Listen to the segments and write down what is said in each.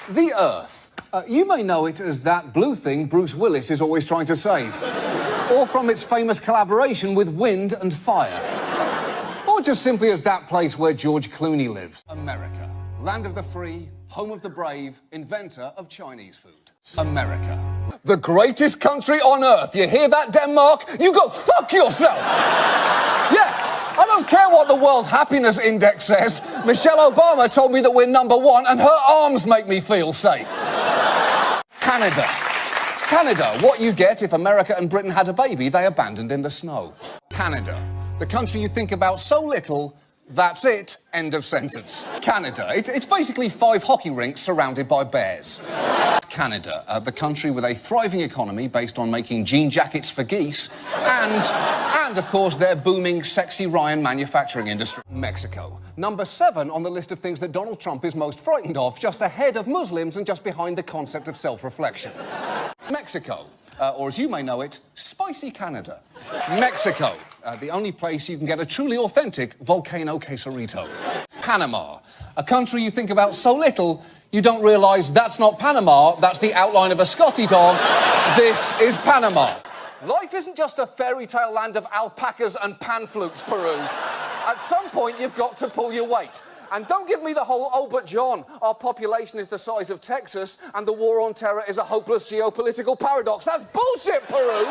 The Earth. You may know it as that blue thing Bruce Willis is always trying to save. Or from its famous collaboration with wind and fire. Or just simply as that place where George Clooney lives. America. Land of the free, home of the brave, inventor of Chinese food. America. The greatest country on earth. You hear that, Denmark? You go fuck yourself! Yeah, I don't care what the World Happiness Index says. Michelle Obama told me that we're #1 and her arms make me feel safe. Canada. Canada, what you get if America and Britain had a baby they abandoned in the snow. Canada. The country you think about so little, that's it, end of sentence. Canada. It's basically 5 hockey rinks surrounded by bears. Canada, the country with a thriving economy based on making jean jackets for geese and of course, their booming Sexy Ryan manufacturing industry. Mexico. #7 on the list of things that Donald Trump is most frightened of, just ahead of Muslims and just behind the concept of self-reflection. Mexico. Or as you may know it, spicy Canada. Mexico, the only place you can get a truly authentic volcano quesarito. Panama, a country you think about so little, you don't realise that's not Panama, that's the outline of a Scotty dog. This is Panama. Life isn't just a fairy tale land of alpacas and pan flutes, Peru. At some point, you've got to pull your weight. And don't give me the whole, oh, but John, our population is the size of Texas and the war on terror is a hopeless geopolitical paradox. That's bullshit, Peru!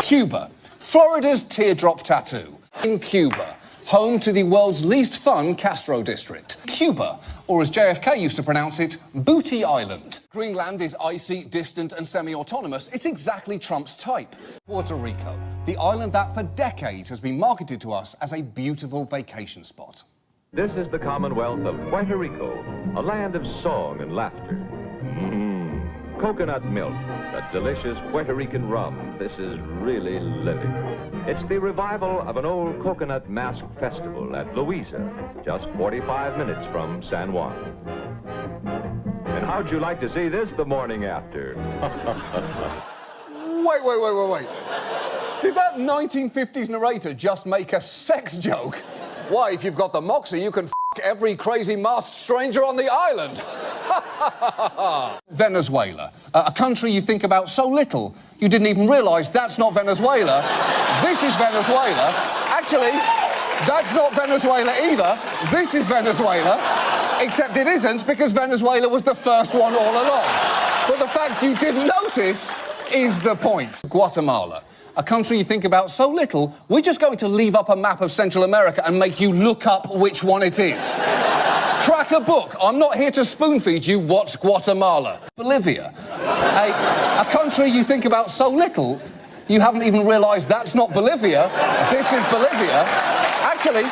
Cuba. Florida's teardrop tattoo. In Cuba, home to the world's least fun Castro district. Cuba, or as JFK used to pronounce it, Booty Island. Greenland is icy, distant and semi-autonomous. It's exactly Trump's type. Puerto Rico, the island that for decades has been marketed to us as a beautiful vacation spot. This is the Commonwealth of Puerto Rico, a land of song and laughter. Coconut milk, a delicious Puerto Rican rum. This is really living. It's the revival of an old coconut mask festival at Louisa, just 45 minutes from San Juan. And how'd you like to see this the morning after? Wait. Did that 1950s narrator just make a sex joke? Why, if you've got the moxie, you can f*** every crazy masked stranger on the island. Venezuela, a country you think about so little, you didn't even realise that's not Venezuela. This is Venezuela. Actually, that's not Venezuela either. This is Venezuela. Except it isn't, because Venezuela was the first one all along. But the fact you didn't notice is the point. Guatemala. A country you think about so little, we're just going to leave up a map of Central America and make you look up which one it is. Crack a book. I'm not here to spoon-feed you what's Guatemala. Bolivia. A country you think about so little, you haven't even realised that's not Bolivia. This is Bolivia. Actually,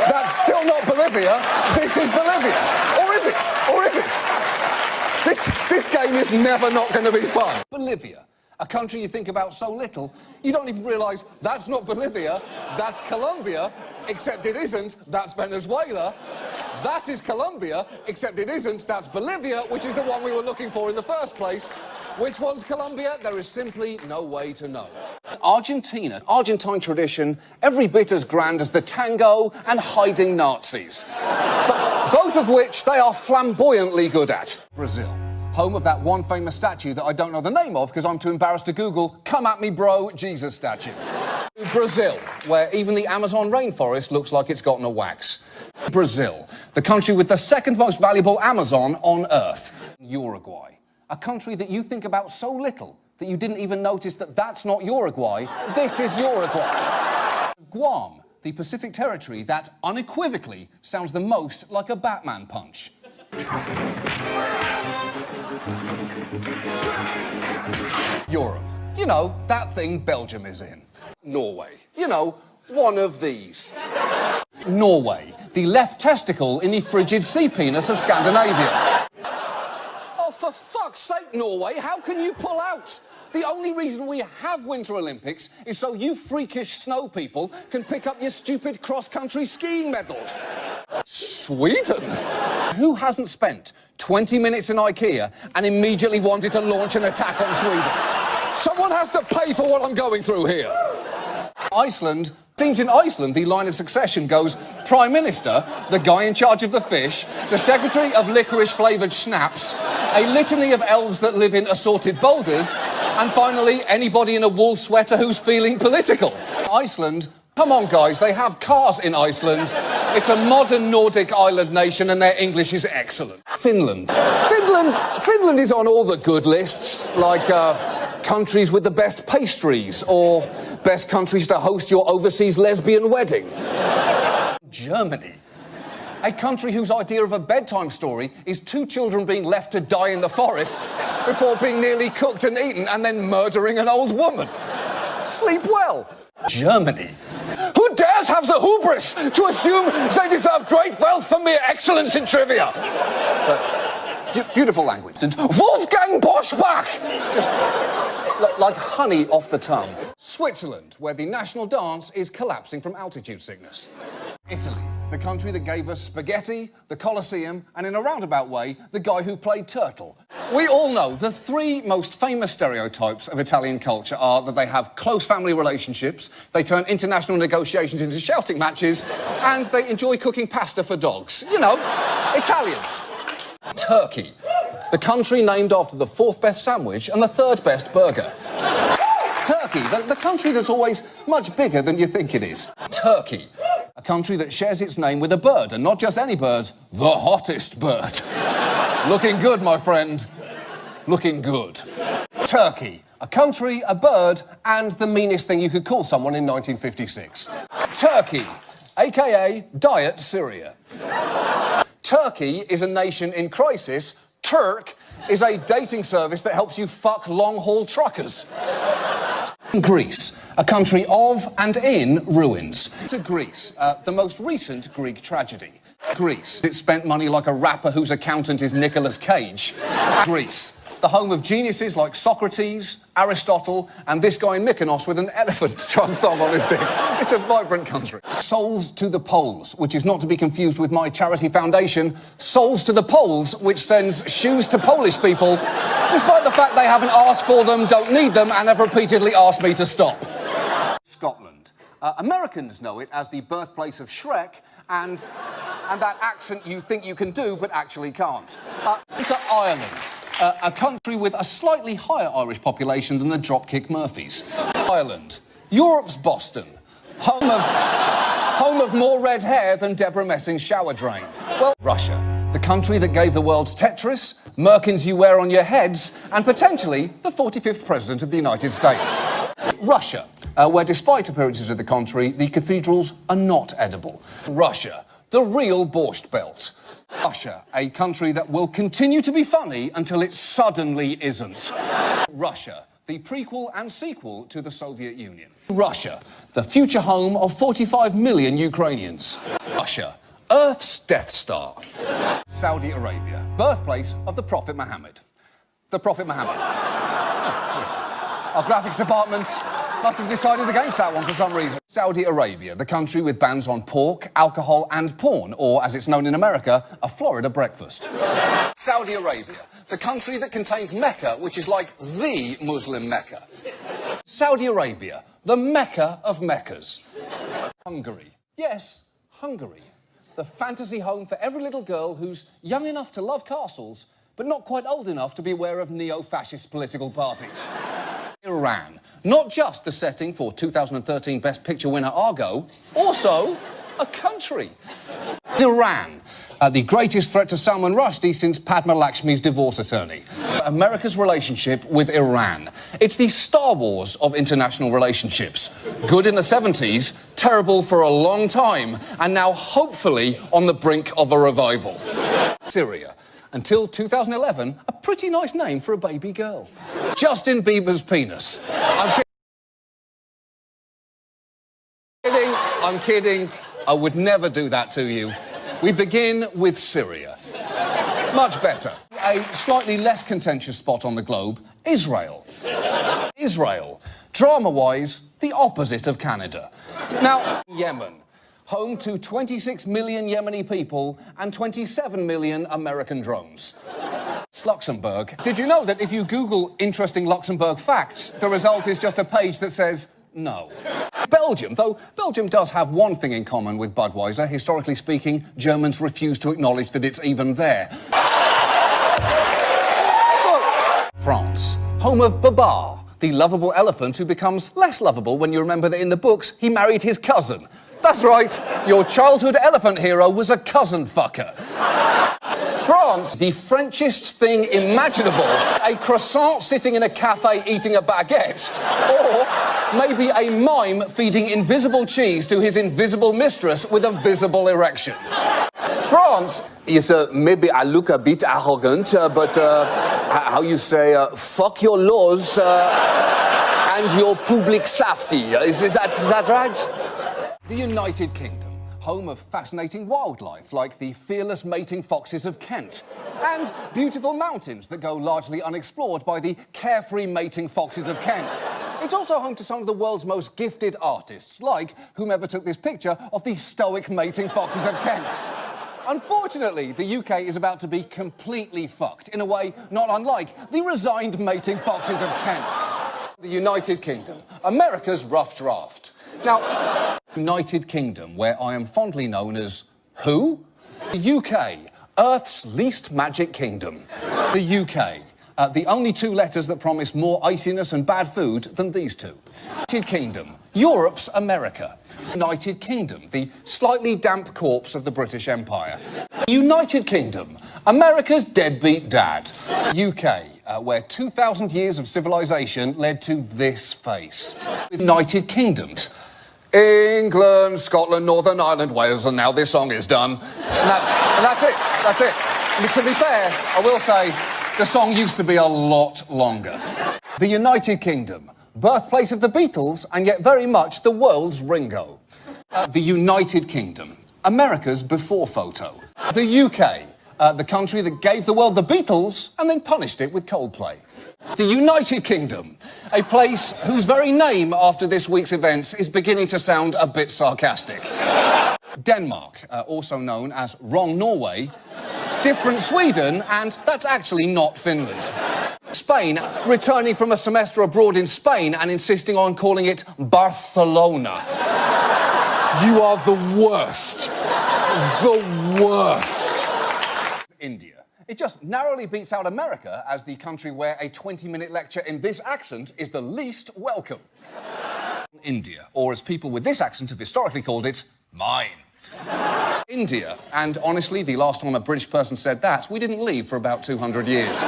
that's still not Bolivia. This is Bolivia. Or is it? This game is never not going to be fun. Bolivia. A country you think about so little, you don't even realise that's not Bolivia, that's Colombia, except it isn't, that's Venezuela. That is Colombia, except it isn't, that's Bolivia, which is the one we were looking for in the first place. Which one's Colombia? There is simply no way to know. Argentina. Argentine tradition, every bit as grand as the tango and hiding Nazis. But both of which they are flamboyantly good at. Brazil. Home of that one famous statue that I don't know the name of because I'm too embarrassed to Google, come at me bro, Jesus statue. Brazil, where even the Amazon rainforest looks like it's gotten a wax. Brazil, the country with the second most valuable Amazon on Earth. Uruguay, a country that you think about so little that you didn't even notice that that's not Uruguay, this is Uruguay. Guam, the Pacific territory that unequivocally sounds the most like a Batman punch. Europe. You know, that thing Belgium is in. Norway. You know, one of these. Norway, the left testicle in the frigid sea penis of Scandinavia. Oh, for fuck's sake, Norway, how can you pull out? The only reason we have Winter Olympics is so you freakish snow people can pick up your stupid cross-country skiing medals. Sweden? Who hasn't spent 20 minutes in IKEA and immediately wanted to launch an attack on Sweden? Someone has to pay for what I'm going through here. Iceland, Seems in Iceland, the line of succession goes Prime Minister, the guy in charge of the fish, the Secretary of licorice-flavoured schnapps, a litany of elves that live in assorted boulders, and finally, anybody in a wool sweater who's feeling political. Iceland, come on, guys, they have cars in Iceland. It's a modern Nordic island nation and their English is excellent. Finland. Finland is on all the good lists, like countries with the best pastries or best countries to host your overseas lesbian wedding. Germany. A country whose idea of a bedtime story is two children being left to die in the forest before being nearly cooked and eaten and then murdering an old woman. Sleep well. Germany. Who dares have the hubris to assume they deserve great wealth for mere excellence in trivia? So, beautiful language. And Wolfgang Boschbach! Just like honey off the tongue. Switzerland, where the national dance is collapsing from altitude sickness. Italy, the country that gave us spaghetti, the Colosseum, and in a roundabout way, the guy who played Turtle. We all know the three most famous stereotypes of Italian culture are that they have close family relationships, they turn international negotiations into shouting matches, and they enjoy cooking pasta for dogs. You know, Italians. Turkey, the country named after the fourth best sandwich and the third best burger. Turkey, the country that's always much bigger than you think it is. Turkey, a country that shares its name with a bird, and not just any bird, the hottest bird. Looking good, my friend. Looking good. Turkey, a country, a bird, and the meanest thing you could call someone in 1956. Turkey, a.k.a. Diet Syria. Turkey is a nation in crisis. Turk is a dating service that helps you fuck long-haul truckers. Greece, a country of and in ruins. To Greece, the most recent Greek tragedy. Greece, it spent money like a rapper whose accountant is Nicolas Cage. Greece, the home of geniuses like Socrates, Aristotle, and this guy in Mykonos with an elephant's trunk thumb on his dick. It's a vibrant country. Souls to the Poles, which is not to be confused with my charity foundation, Souls to the Poles, which sends shoes to Polish people, despite the fact they haven't asked for them, don't need them, and have repeatedly asked me to stop. Scotland. Americans know it as the birthplace of Shrek, and that accent you think you can do, but actually can't. It's Ireland. A country with a slightly higher Irish population than the Dropkick Murphys. Ireland, Europe's Boston, home of more red hair than Deborah Messing's shower drain. Well, Russia, the country that gave the world Tetris, Merkins you wear on your heads, and potentially the 45th President of the United States. Russia, where despite appearances of the contrary, the cathedrals are not edible. Russia, the real Borscht Belt. Russia, a country that will continue to be funny until it suddenly isn't. Russia, the prequel and sequel to the Soviet Union. Russia, the future home of 45 million Ukrainians. Russia, Earth's Death Star. Saudi Arabia, birthplace of the Prophet Muhammad. The Prophet Muhammad. Our graphics department must have decided against that one for some reason. Saudi Arabia, the country with bans on pork, alcohol and porn, or as it's known in America, a Florida breakfast. Saudi Arabia, the country that contains Mecca, which is like the Muslim Mecca. Saudi Arabia, the Mecca of Meccas. Hungary. Yes, Hungary. The fantasy home for every little girl who's young enough to love castles, but not quite old enough to be aware of neo-fascist political parties. Iran, not just the setting for 2013 Best Picture winner Argo, also a country. Iran, the greatest threat to Salman Rushdie since Padma Lakshmi's divorce attorney. America's relationship with Iran. It's the Star Wars of international relationships. Good in the 70s, terrible for a long time, and now hopefully on the brink of a revival. Syria. Until 2011, a pretty nice name for a baby girl. Justin Bieber's penis. I'm kidding. I would never do that to you. We begin with Syria. Much better. A slightly less contentious spot on the globe, Israel. Israel, drama-wise, the opposite of Canada. Now, Yemen. Home to 26 million Yemeni people and 27 million American drones. Luxembourg. Did you know that if you Google interesting Luxembourg facts, the result is just a page that says no? Belgium, though Belgium does have one thing in common with Budweiser. Historically speaking, Germans refuse to acknowledge that it's even there. France, home of Babar, the lovable elephant who becomes less lovable when you remember that in the books he married his cousin. That's right, your childhood elephant hero was a cousin fucker. France, the Frenchest thing imaginable. A croissant sitting in a cafe eating a baguette. Or maybe a mime feeding invisible cheese to his invisible mistress with a visible erection. France is maybe I look a bit arrogant, but how you say, fuck your laws and your public safety. Is that right? The United Kingdom, home of fascinating wildlife like the fearless mating foxes of Kent, and beautiful mountains that go largely unexplored by the carefree mating foxes of Kent. It's also home to some of the world's most gifted artists, like whomever took this picture of the stoic mating foxes of Kent. Unfortunately, the UK is about to be completely fucked, in a way not unlike the resigned mating foxes of Kent. The United Kingdom, America's rough draft. Now, United Kingdom, where I am fondly known as who? The UK, Earth's least magic kingdom. The UK, the only two letters that promise more iciness and bad food than these two. United Kingdom, Europe's America. United Kingdom, the slightly damp corpse of the British Empire. United Kingdom, America's deadbeat dad. UK, where 2,000 years of civilization led to this face. United Kingdoms, England, Scotland, Northern Ireland, Wales, and now this song is done. And that's it. That's it. But to be fair, I will say, the song used to be a lot longer. The United Kingdom, birthplace of the Beatles, and yet very much the world's Ringo. The United Kingdom, America's before photo. The UK, the country that gave the world the Beatles and then punished it with Coldplay. The United Kingdom, a place whose very name after this week's events is beginning to sound a bit sarcastic. Denmark, also known as Wrong Norway, different Sweden, and that's actually not Finland. Spain, returning from a semester abroad in Spain and insisting on calling it Barcelona. You are the worst. The worst. India. It just narrowly beats out America as the country where a 20-minute lecture in this accent is the least welcome. India, or as people with this accent have historically called it, mine. India, and honestly, the last time a British person said that, we didn't leave for about 200 years.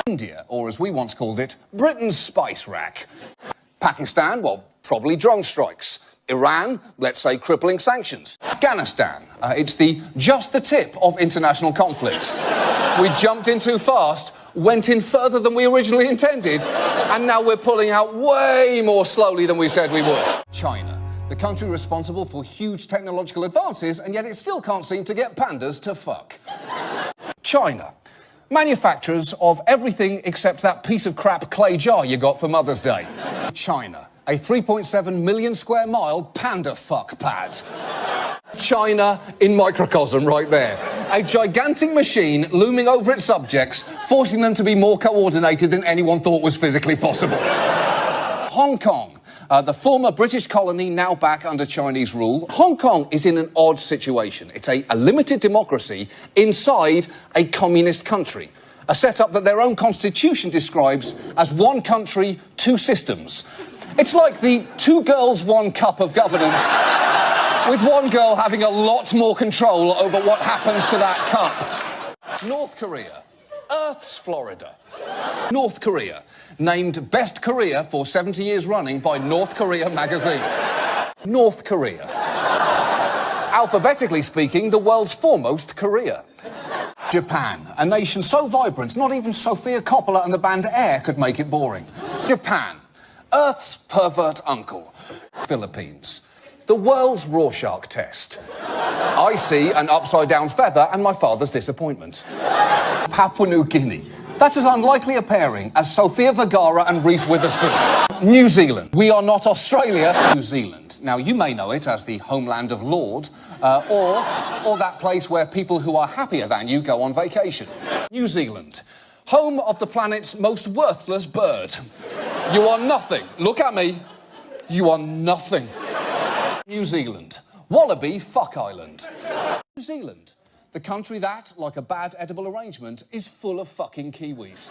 India, or as we once called it, Britain's spice rack. Pakistan, well, probably drone strikes. Iran, let's say crippling sanctions. Afghanistan, it's just the tip of international conflicts. We jumped in too fast, went in further than we originally intended, and now we're pulling out way more slowly than we said we would. China, the country responsible for huge technological advances, and yet it still can't seem to get pandas to fuck. China, manufacturers of everything except that piece of crap clay jar you got for Mother's Day. China, a 3.7 million square mile panda fuck pad. China in microcosm right there. A gigantic machine looming over its subjects, forcing them to be more coordinated than anyone thought was physically possible. Hong Kong, the former British colony now back under Chinese rule. Hong Kong is in an odd situation. It's a limited democracy inside a communist country. A setup that their own constitution describes as one country, two systems. It's like the two girls, one cup of governance, with one girl having a lot more control over what happens to that cup. North Korea, Earth's Florida. North Korea, named Best Korea for 70 years running by North Korea magazine. North Korea. Alphabetically speaking, the world's foremost Korea. Japan, a nation so vibrant, not even Sofia Coppola and the band Air could make it boring. Japan, Earth's pervert uncle. Philippines, the world's Rorschach test. I see an upside-down feather and my father's disappointment. Papua New Guinea, that's as unlikely a pairing as Sofia Vergara and Reese Witherspoon. New Zealand, we are not Australia. New Zealand, now you may know it as the homeland of Lord, or that place where people who are happier than you go on vacation. New Zealand, home of the planet's most worthless bird. You are nothing, look at me, You are nothing. New Zealand. Wallaby fuck island. New Zealand. The country that, like a bad edible arrangement, is full of fucking Kiwis.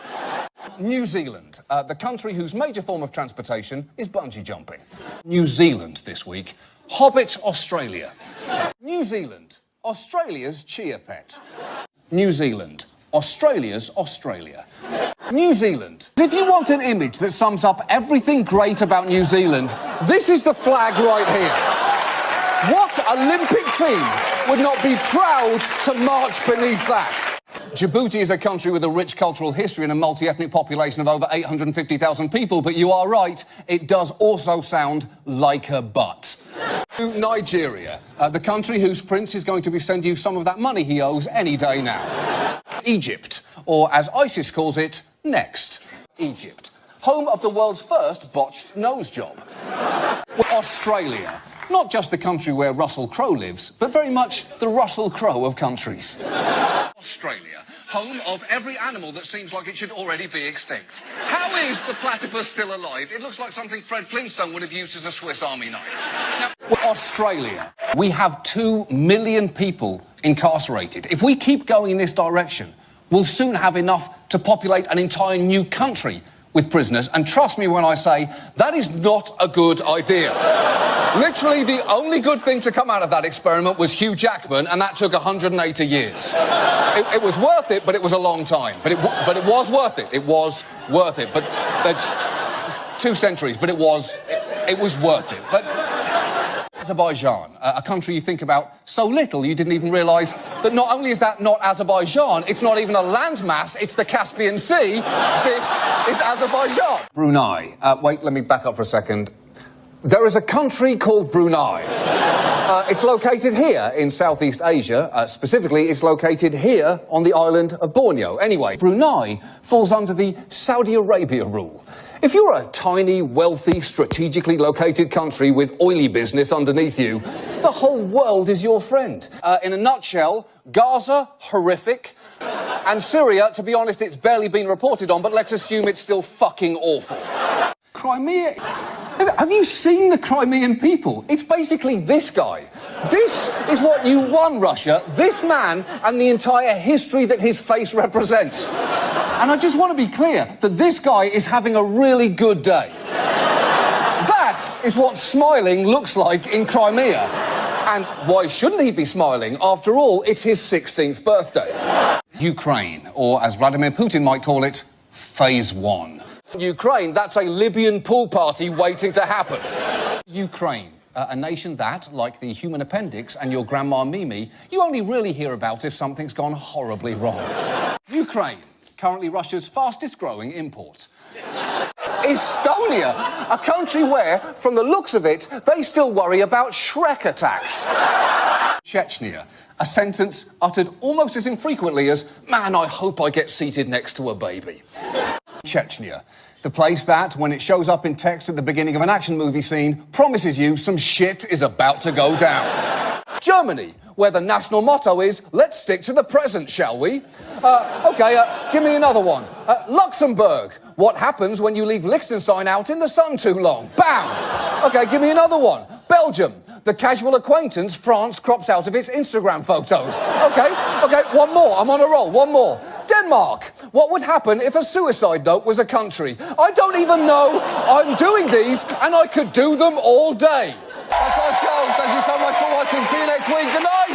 New Zealand. The country whose major form of transportation is bungee jumping. New Zealand this week. Hobbit, Australia. New Zealand. Australia's chia pet. New Zealand. Australia's Australia. New Zealand. If you want an image that sums up everything great about New Zealand, this is the flag right here. What Olympic team would not be proud to march beneath that? Djibouti is a country with a rich cultural history and a multi-ethnic population of over 850,000 people, but you are right, it does also sound like a butt. Nigeria, the country whose prince is going to be sending you some of that money he owes any day now. Egypt, or as ISIS calls it, next. Egypt, home of the world's first botched nose job. Australia, not just the country where Russell Crowe lives, but very much the Russell Crowe of countries. Australia, home of every animal that seems like it should already be extinct. How is the platypus still alive? It looks like something Fred Flintstone would have used as a Swiss Army knife. Now, Australia, we have 2 million people incarcerated. If we keep going in this direction, we'll soon have enough to populate an entire new country with prisoners. And trust me when I say, that is not a good idea. Literally, the only good thing to come out of that experiment was Hugh Jackman, and that took 180 years. It was worth it, but it was a long time. But it was worth it. It was worth it. But that's 2 centuries, but it was worth it. But Azerbaijan, a country you think about so little you didn't even realise that not only is that not Azerbaijan, it's not even a landmass, it's the Caspian Sea. This is Azerbaijan. Brunei. Wait, let me back up for a second. There is a country called Brunei. It's located here in Southeast Asia. Specifically, it's located here on the island of Borneo. Anyway, Brunei falls under the Saudi Arabia rule. If you're a tiny, wealthy, strategically located country with oily business underneath you, the whole world is your friend. In a nutshell, Gaza, horrific. And Syria, to be honest, it's barely been reported on, but let's assume it's still fucking awful. Crimea... Have you seen the Crimean people? It's basically this guy. This is what you won, Russia. This man and the entire history that his face represents. And I just want to be clear that this guy is having a really good day. That is what smiling looks like in Crimea. And why shouldn't he be smiling? After all, it's his 16th birthday. Ukraine, or as Vladimir Putin might call it, Phase 1. Ukraine, that's a Libyan pool party waiting to happen. Ukraine, a nation that, like the human appendix and your grandma Mimi, you only really hear about if something's gone horribly wrong. Ukraine, currently Russia's fastest growing import. Estonia, a country where, from the looks of it, they still worry about Shrek attacks. Chechnya, a sentence uttered almost as infrequently as, man, I hope I get seated next to a baby. Chechnya, the place that, when it shows up in text at the beginning of an action movie scene, promises you some shit is about to go down. Germany, where the national motto is, let's stick to the present, shall we? Give me another one. Luxembourg, what happens when you leave Liechtenstein out in the sun too long? Bam! Okay, give me another one. Belgium, the casual acquaintance France crops out of its Instagram photos. Okay, one more, I'm on a roll, one more. Denmark, what would happen if a suicide note was a country? I don't even know I'm doing these, and I could do them all day. That's our show. Thank you so much for watching. See you next week. Good night.